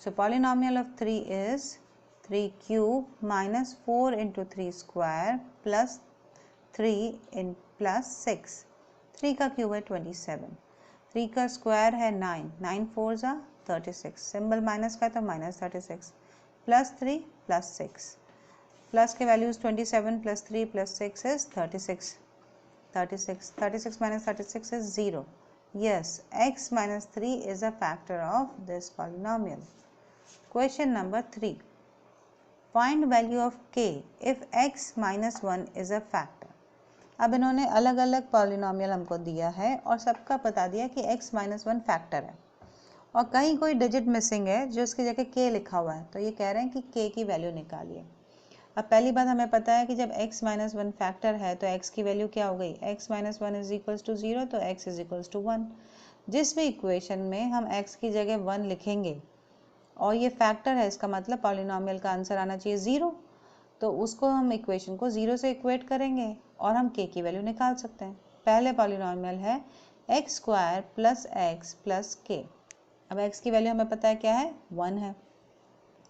So polynomial of 3 is 3³ - 4 into 3 square plus 3 in plus 6। 3 का क्यूब है 27, 3 का स्क्वायर है 9, 9 4 ज़ा 36, सिंबल माइनस का तो -36 प्लस 3 प्लस 6। प्लस के values 27 + 3 + 6 is 36, 36 - 36 is 0. Yes, x-3 is a factor of this polynomial. Question number 3. Find value of k if x - 1 is a factor. अब इन्होंने अलग अलग पॉलिनॉमियल हमको दिया है और सबका बता दिया कि x - 1 फैक्टर है और कहीं कोई डिजिट मिसिंग है जो उसकी जगह k लिखा हुआ है, तो ये कह रहे हैं कि k की वैल्यू निकालिए। अब पहली बात हमें पता है कि जब x - 1 फैक्टर है तो x की वैल्यू क्या हो गई, x - 1 इज इक्वल्स टू 0 तो x इज इक्वल्स टू 1। जिस भी इक्वेशन में हम x की जगह 1 लिखेंगे और ये फैक्टर है, इसका मतलब पॉलिनॉमियल का आंसर आना चाहिए 0, तो उसको हम इक्वेशन को 0 से इक्वेट करेंगे और हम k की वैल्यू निकाल सकते हैं। पहले पॉलिनॉमियल है x² + x + k। अब x की वैल्यू हमें पता है क्या है, 1 है।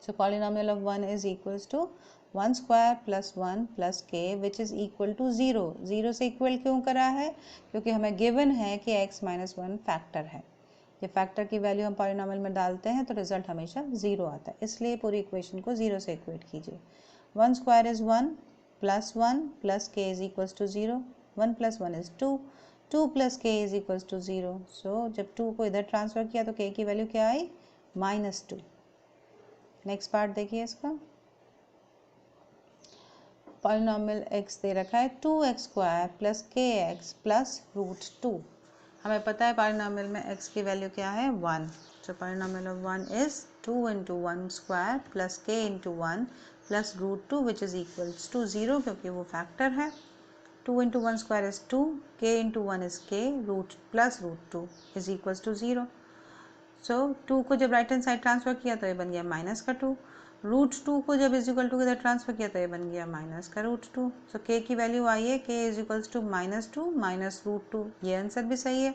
So polynomial of 1 is equals to 1² + 1 + k which is equal to 0। 0 से इक्वल क्यों करा है, क्योंकि हमें गिवन है कि x - 1 फैक्टर है। ये फैक्टर की वैल्यू हम पॉलिनॉमियल में डालते हैं तो रिजल्ट हमेशा 0 आता है, इसलिए पूरी इक्वेशन को 0 से इक्वेट कीजिए। 1 square is 1 plus 1 plus k is equals to 0, 1 plus 1 is 2, 2 plus k is equals to 0। So जब 2 को इधर ट्रांसफ़र किया तो के की वैल्यू क्या आई? -2। नेक्स्ट पार्ट देखिए इसका। पॉलिनॉमियल x दे रखा है 2x स्क्वायर प्लस के एक्स प्लस √2। हमें पता है पॉलिनॉमियल में x की वैल्यू क्या है? 1। So polynomial of 1 is 2 into 1 square plus k into 1 plus √2 which is equals to 0, क्योंकि वो फैक्टर है। 2 into 1 square is 2, k into 1 is k, root plus √2 is equals to 0। So 2 को जब राइट हैंड साइड ट्रांसफ़र किया तो ये बन गया माइनस का 2, √2 को जब इज इक्वल टू इधर ट्रांसफ़र किया तो ये बन गया माइनस का √2। सो k की वैल्यू आई है k is equals to -2 minus √2। ये आंसर भी सही है,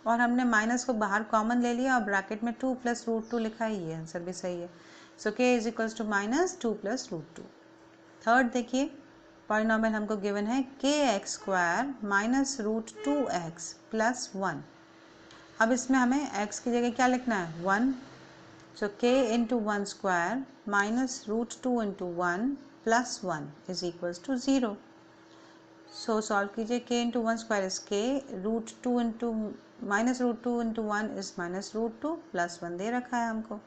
और हमने माइनस को बाहर कॉमन ले लिया और ब्रैकेट में 2 प्लस √2 लिखा है, ये आंसर भी सही है। So k is equals to -2 plus √2। Third देखिए, पॉलिनॉमियल हमको गिवन है kx square minus √2x plus 1। अब इसमें हमें x की जगह क्या लिखना है? 1। So k into 1 square minus √2 into 1 plus 1 is equals to 0। So solve कीजिए। k into 1 square is k, √2 into -√2 into 1 is -√2 plus 1 दे रखा है हमको।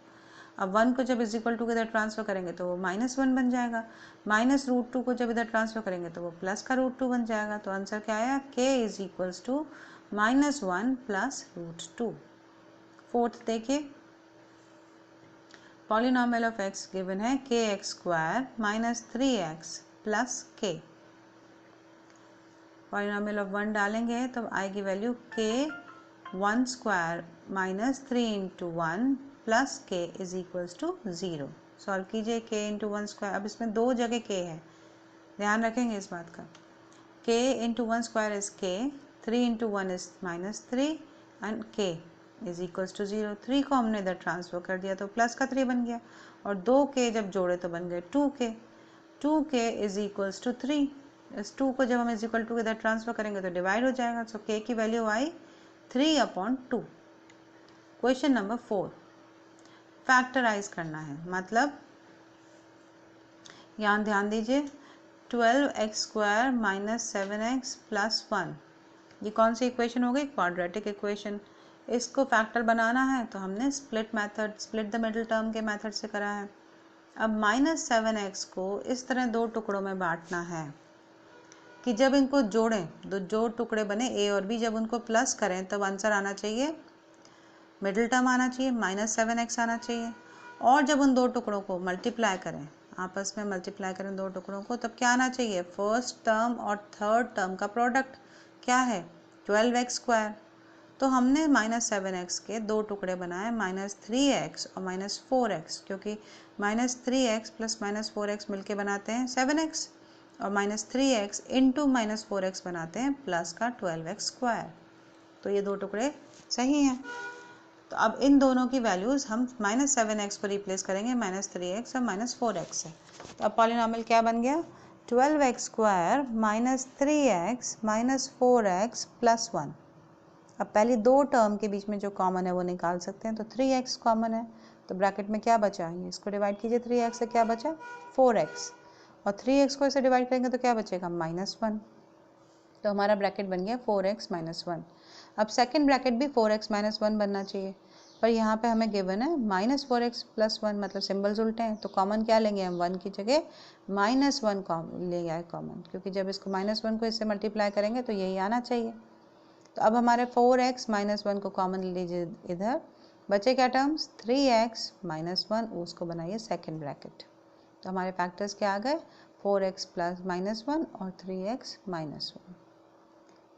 अब 1 को जब इज इक्वल टू इधर ट्रांसफ़र करेंगे तो वो -1 बन जाएगा, -√2 को जब इधर ट्रांसफ़र करेंगे तो वो प्लस का √2 बन जाएगा। तो आंसर क्या आया? k is equals to -1 plus √2। Fourth देखिए, पॉलिनॉमियल ऑफ x गिवन है kx square minus 3x plus k। Polynomial of 1 डालेंगे तो आएगी value k 1 square minus 3 into 1 plus k is equals to 0। Solve कीजिए। k इंटू 1 स्क्वायर, अब इसमें दो जगह k है, ध्यान रखेंगे इस बात का। k into 1 square is k, 3 into 1 is -3 and k is equals to 0। 3 को हमने इधर ट्रांसफ़र कर दिया तो प्लस का 3 बन गया, और 2k जब जोड़े तो बन गए 2k। 2k is equals to 3। इस 2 को जब हम इज इक्वल टू इधर ट्रांसफ़र करेंगे तो डिवाइड हो जाएगा। सो k की वैल्यू आई 3/2। क्वेश्चन नंबर 4, फैक्टराइज करना है, मतलब यहाँ ध्यान दीजिए, 12x square minus 7x plus 1, ये कौन सी इक्वेशन हो गई? Quadratic equation. इसको फैक्टर बनाना है तो हमने split method, split the middle term के मेथड से करा है। अब -7x को इस तरह दो टुकड़ों में बांटना है कि जब इनको जोड़ें, तो जो टुकड़े बने a और b, जब उनको प्लस करें तब आंसर आना चाहिए, मिडिल टर्म आना चाहिए, -7x आना चाहिए। और जब उन दो टुकड़ों को मल्टीप्लाई करें, आपस में मल्टीप्लाई करें दो टुकड़ों को, तब क्या आना चाहिए? फर्स्ट टर्म और थर्ड टर्म का प्रोडक्ट क्या है? 12x square. तो हमने -7x के दो टुकड़े बनाए, -3x और -4x, क्योंकि -3x प्लस -4x मिलके बनाते हैं 7x, और -3x इंटू -4x बनाते हैं प्लस का 12x स्क्वायर। तो ये दो टुकड़े सही हैं। तो अब इन दोनों की वैल्यूज़ हम -7x को रिप्लेस करेंगे -3x और -4x से। तो अब पॉलिनॉमियल क्या बन गया? 12x square minus 3x minus 4x plus 1। अब पहले दो टर्म के बीच में जो कॉमन है वो निकाल सकते हैं, तो 3x कॉमन है, तो ब्रैकेट में क्या बचा? इसको डिवाइड कीजिए, 3x से क्या बचा? 4x, और 3x को इसे डिवाइड करेंगे तो क्या बचेगा? -1। तो हमारा ब्रैकेट बन गया 4x माइनस 1। अब सेकेंड ब्रैकेट भी 4x माइनस 1 बनना चाहिए, पर यहाँ पे हमें गिवन है -4x प्लस 1, मतलब सिम्बल्स उल्टे हैं, तो कॉमन क्या लेंगे हम? 1 की जगह -1 ले आए कॉमन, क्योंकि जब इसको -1 को इससे मल्टीप्लाई करेंगे तो यही आना चाहिए। तो अब हमारे 4x माइनस 1 को कॉमन लीजिए इधर, बचे क्या टर्म्स? 3x माइनस 1, उसको बनाइए सेकेंड ब्रैकेट। तो हमारे फैक्टर्स क्या आ गए? 4x प्लस -1 और 3x माइनस 1।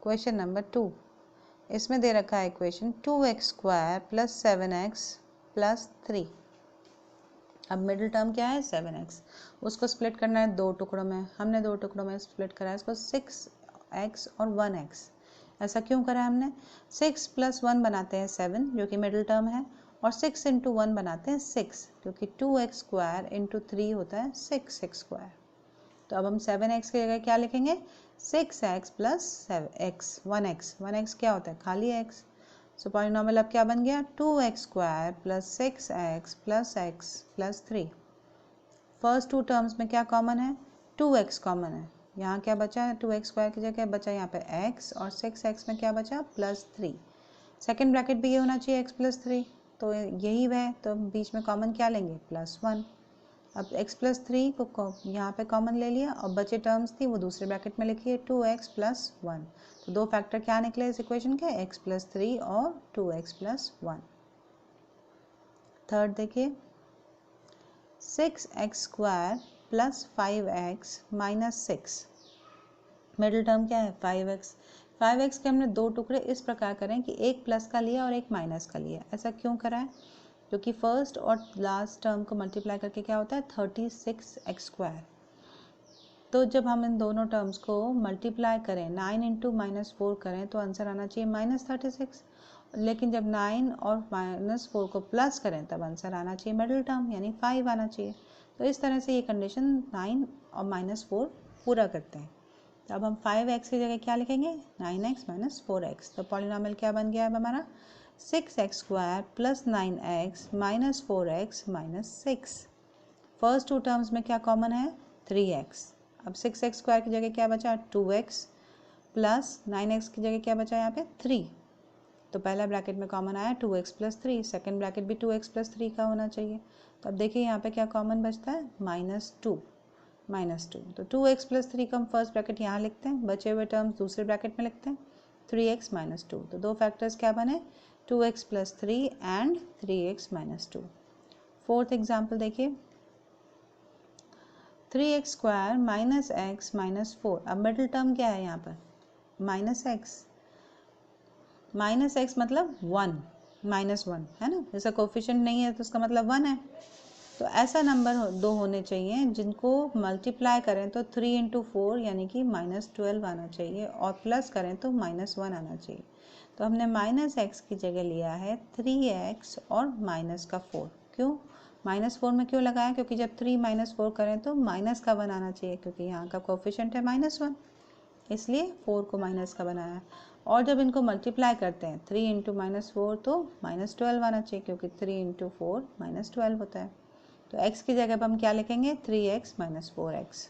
क्वेश्चन नंबर 2, इसमें दे रखा है equation 2x square plus 7x plus 3। अब मिडिल टर्म क्या है? 7x, उसको स्प्लिट करना है दो टुकड़ों में। हमने दो टुकड़ों में स्प्लिट करा है इसको 6x और 1x। ऐसा क्यों करा है हमने? 6 प्लस 1 बनाते हैं 7, जो कि मिडिल टर्म है, और 6 इंटू 1 बनाते हैं 6, क्योंकि 2x स्क्वायर इंटू 3 होता है 6x स्क्वायर। तो अब हम 7x की जगह क्या लिखेंगे? 6x plus 1x। 1x क्या होता है? खाली x। सो पॉलिनॉमियल अब क्या बन गया 2x square plus 6x plus x plus 3। First two terms में क्या कॉमन है 2x कॉमन है, यहाँ क्या बचा है 2x स्क्वायर की जगह बचा यहाँ पे x और 6x में क्या बचा प्लस 3। सेकेंड ब्रैकेट भी ये होना चाहिए x प्लस 3, तो यही है, तो बीच में कॉमन क्या लेंगे प्लस 1। अब x प्लस 3 को यहाँ पे कॉमन ले लिया और बचे टर्म्स थी वो दूसरे ब्रैकेट में लिखिए 2x प्लस 1। तो दो फैक्टर क्या निकले इस इक्वेशन के x प्लस 3 और 2x प्लस 1। थर्ड देखिए 6x square plus 5x minus 6। Middle term क्या है 5x। 5x के हमने दो टुकड़े इस प्रकार करें कि एक प्लस का लिया और एक माइनस का लिया। ऐसा क्यों करा है, क्योंकि फर्स्ट और लास्ट टर्म को मल्टीप्लाई करके क्या होता है 36x स्क्वायर। तो जब हम इन दोनों टर्म्स को मल्टीप्लाई करें 9 इंटू -4 करें तो आंसर आना चाहिए -36। लेकिन जब 9 और -4 को प्लस करें तब आंसर आना चाहिए मिडिल टर्म यानी 5 आना चाहिए। तो इस तरह से ये कंडीशन 9 और -4 पूरा करते हैं। तो अब हम 5x की जगह क्या लिखेंगे 9x माइनस 4x। तो पॉलिनॉमियल क्या बन गया अब हमारा 6x square plus 9x minus 4x minus 6। First two terms में क्या कॉमन है 3x। अब 6x स्क्वायर की जगह क्या बचा 2x प्लस 9x की जगह क्या बचा यहाँ पे 3। तो पहला ब्रैकेट में कॉमन आया 2x प्लस 3, सेकेंड ब्रैकेट भी 2x प्लस 3 का होना चाहिए। तो अब देखिए यहाँ पे क्या कॉमन बचता है -2। तो 2x प्लस 3 का हम फर्स्ट ब्रैकेट यहाँ लिखते हैं, बचे हुए टर्म्स दूसरे ब्रैकेट में लिखते हैं 3x माइनस 2। तो दो फैक्टर्स क्या बने 2x plus 3 and 3x minus 2। Fourth example देखिए 3x square minus x minus 4। अब मिडिल टर्म क्या है यहाँ पर माइनस x मतलब 1 -1 है ना, जैसा कोफिशिएंट नहीं है तो उसका मतलब 1 है। तो ऐसा नंबर दो होने चाहिए जिनको मल्टीप्लाई करें तो 3 इंटू 4 यानी कि -12 आना चाहिए और प्लस करें तो -1 आना चाहिए। तो हमने -x की जगह लिया है 3x और माइनस का 4। क्यों -4 में क्यों लगाया, क्योंकि जब 3 -4 करें तो माइनस का 1 आना चाहिए, क्योंकि यहाँ का कोफिशिएंट है -1, इसलिए 4 को माइनस का बनाया। और जब इनको मल्टीप्लाई करते हैं 3 इंटू -4 तो -12 आना चाहिए, क्योंकि 3 इंटू 4 -12 होता है। तो x की जगह पर हम क्या लिखेंगे 3x माइनस 4x।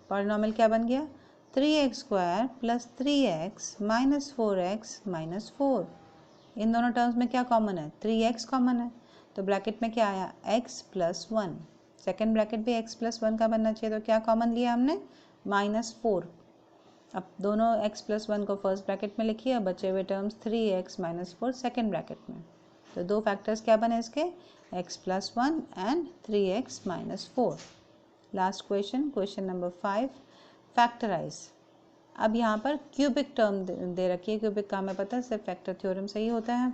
पॉलिनॉमियल क्या बन गया 3x square plus 3x minus 4x minus 4। इन दोनों टर्म्स में क्या कॉमन है 3x कॉमन है, तो ब्रैकेट में क्या आया x प्लस 1। सेकेंड ब्रैकेट भी x प्लस 1 का बनना चाहिए, तो क्या कॉमन लिया हमने -4। अब दोनों x प्लस 1 को फर्स्ट ब्रैकेट में लिखिए और बचे हुए terms 3x minus 4 second bracket में। तो दो फैक्टर्स क्या बने इसके x plus 1 and 3x minus 4। Last question number 5 factorise. अब यहाँ पर क्यूबिक टर्म दे रखी है, क्यूबिक का हमें पता है सिर्फ फैक्टर थ्योरम से ही होता है।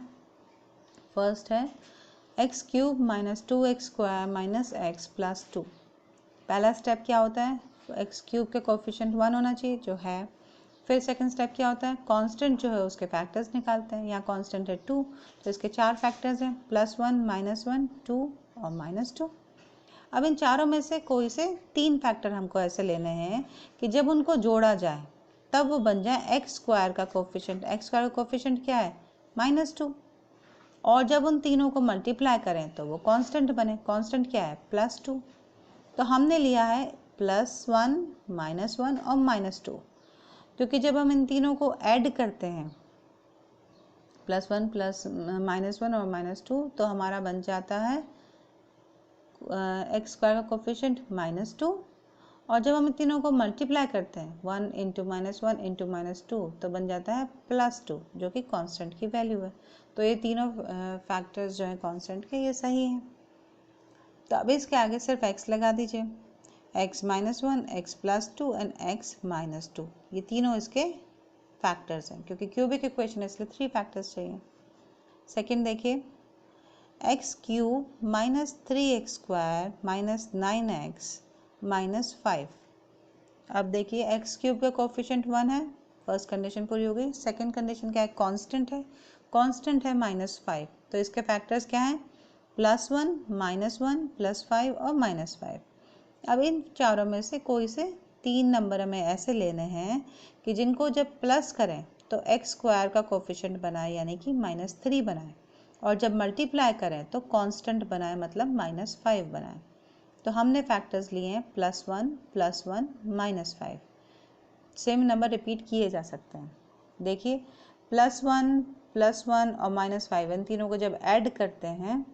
फर्स्ट है x cube minus 2x square minus x plus 2। पहला स्टेप क्या होता है x क्यूब के कोफिशिएंट 1 होना चाहिए जो है। फिर सेकंड स्टेप क्या होता है कांस्टेंट जो है उसके फैक्टर्स निकालते हैं। यहाँ कांस्टेंट है 2 तो इसके 4 फैक्टर्स हैं +1 -1 2 और -2। अब इन चारों में से कोई से 3 फैक्टर हमको ऐसे लेने हैं कि जब उनको जोड़ा जाए तब वो बन जाए एक्स स्क्वायर का कोफिशिएंट। एक्स स्क्वायर का कोफिशिएंट क्या है -2, और जब उन तीनों को मल्टीप्लाई करें तो वो कांस्टेंट बने। कांस्टेंट क्या है +2। तो हमने लिया है +1 -1 और -2, क्योंकि जब हम इन तीनों को ऐड करते हैं +1 प्लस -1 और -2 तो हमारा बन जाता है एक्स स्क्वायर का कोफिशिएंट -2। और जब हम इन तीनों को मल्टीप्लाई करते हैं 1 इंटू -1 इंटू -2 तो बन जाता है +2 जो कि कांस्टेंट की वैल्यू है। तो ये तीनों फैक्टर्स जो हैं कांस्टेंट के ये सही हैं। तो अब इसके आगे सिर्फ x लगा दीजिए x -1 x +2 एंड x -2। ये तीनों इसके फैक्टर्स हैं, क्योंकि क्यूबिक इक्वेशन है इसलिए 3 फैक्टर्स चाहिए। सेकंड देखिए x cube minus 3x square minus 9x minus 5। अब देखिए x क्यूब का कोफिशिएंट 1 है, फर्स्ट कंडीशन पूरी हो गई। सेकंड कंडीशन क्या है कांस्टेंट है, कांस्टेंट है -5। तो इसके फैक्टर्स क्या हैं +1 -1 +5 और -5। अब इन चारों में से कोई से 3 नंबर हमें ऐसे लेने हैं कि जिनको जब प्लस करें तो एक्स स्क्वायर का कोफिशिएंट बनाए यानी कि -3 बनाए, और जब मल्टीप्लाई करें तो कांस्टेंट बनाए मतलब -5 बनाए। तो हमने फैक्टर्स लिए हैं +1 +1 -5। सेम नंबर रिपीट किए जा सकते हैं। देखिए +1 +1 और -5 इन तीनों को जब ऐड करते हैं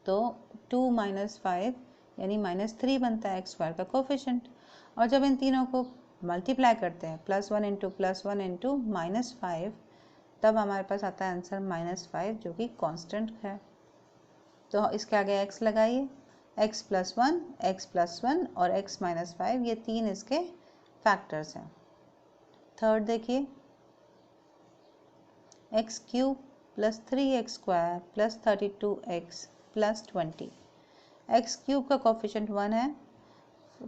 तो 2 - 5 यानी -3 बनता है एक्स स्क्वायर का कोफिशिएंट। और जब इन तीनों को मल्टीप्लाई करते हैं +1 × +1 × -5, तब हमारे पास आता है आंसर -5 जो कि कांस्टेंट है। तो इसके आगे x लगाइए, x + 1 x + 1 और x - 5, ये तीन इसके फैक्टर्स हैं। थर्ड देखिए x³ + 3x² + 32x + 20। x³ का कोफिशिएंट 1 है,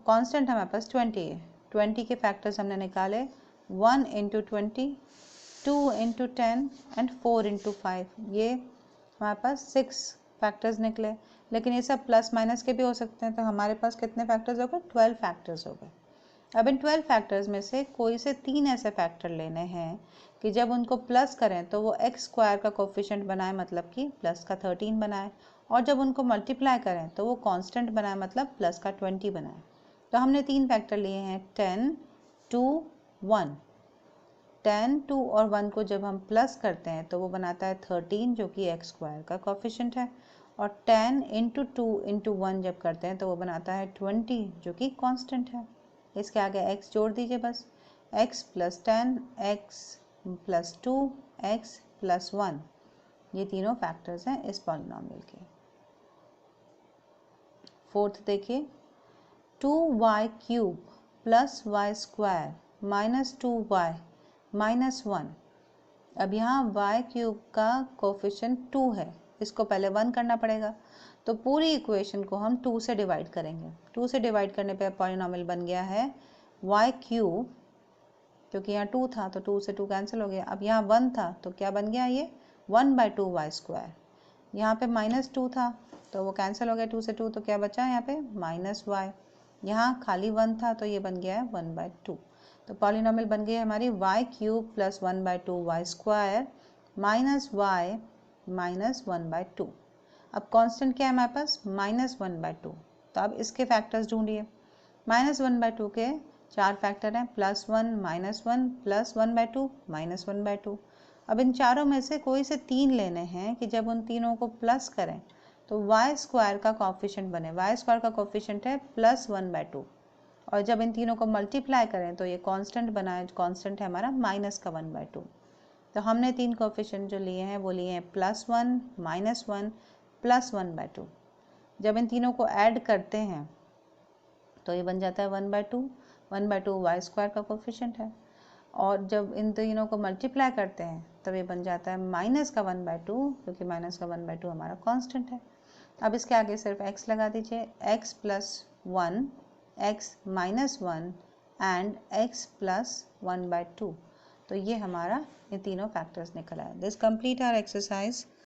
कांस्टेंट हमारे पास 20 है। 20 के फैक्टर्स हमने निकाले 1 × 20, 2 × 10 एंड 4 × 5। ये हमारे पास 6 फैक्टर्स निकले, लेकिन ये सब प्लस माइनस के भी हो सकते हैं। तो हमारे पास कितने फैक्टर्स हो गए? 12 फैक्टर्स हो गए। अब इन 12 फैक्टर्स में से कोई से 3 ऐसे फैक्टर लेने हैं कि जब उनको प्लस करें तो वो एक्स स्क्वायर का कोफिशिएंट बनाए मतलब कि प्लस का 13 बनाए, और जब उनको मल्टीप्लाई करें तो वो कांस्टेंट बनाए मतलब प्लस का 20 बनाए। तो हमने 3 फैक्टर लिए हैं 10, 2, 1। 10, 2 और 1 को जब हम प्लस करते हैं तो वो बनाता है 13 जो कि एक्स स्क्वायर का कोफिशिएंट है, और 10 × 2 × 1 जब करते हैं तो वो बनाता है 20 जो कि कांस्टेंट है। इसके आगे x जोड़ दीजिए बस, x + 10 x + 2 x + 1, ये तीनों फैक्टर्स हैं इस पॉलिनोमियल के। फोर्थ देखिए 2y³ + y² - 2y - 1। अब यहाँ y³ का कोफिशिएंट 2 है, इसको पहले 1 करना पड़ेगा, तो पूरी इक्वेशन को हम 2 से डिवाइड करेंगे। 2 से डिवाइड करने पे पॉलिनोमियल बन गया है y³, क्योंकि यहाँ 2 था तो 2 से 2 कैंसिल हो गया। अब यहाँ 1 था तो क्या बन गया ये 1/2y²। यहाँ पे -2 था तो वो कैंसिल हो गया 2 से 2, तो क्या बचा यहाँ पे -y। यहाँ खाली 1 था तो ये बन गया है 1/2। तो पॉलिनोमियल बन गई है हमारी y³ + 1/2y² - y - 1/2। अब कांस्टेंट क्या है हमारे पास? -1/2। तो अब इसके फैक्टर्स ढूंढिए। -1/2 के 4 फैक्टर हैं, +1 -1 + 1/2 -1/2। अब इन चारों में से कोई से 3 लेने हैं कि जब उन तीनों को प्लस करें तो y² का कोफिशिएंट बने। y² का कोफिशिएंट है +1/2, और जब इन तीनों को मल्टीप्लाई करें तो ये कांस्टेंट बनाए, कांस्टेंट है हमारा -1/2। तो हमने 3 कोफिशिएंट जो लिए हैं वो लिए हैं +1 -1 + 1/2। जब इन तीनों को ऐड करते हैं तो ये बन जाता है 1/2। 1/2 y² का कोफिशिएंट है, और जब इन तीनों को मल्टीप्लाई करते हैं तब ये बन जाता है -1/2, क्योंकि -1/2 हमारा कांस्टेंट है। अब इसके आगे सिर्फ x लगा दीजिए, x + 1 x - 1 एंड x + 1/2। तो ये हमारा ये तीनों फैक्टर्स निकल आए। This complete our exercise.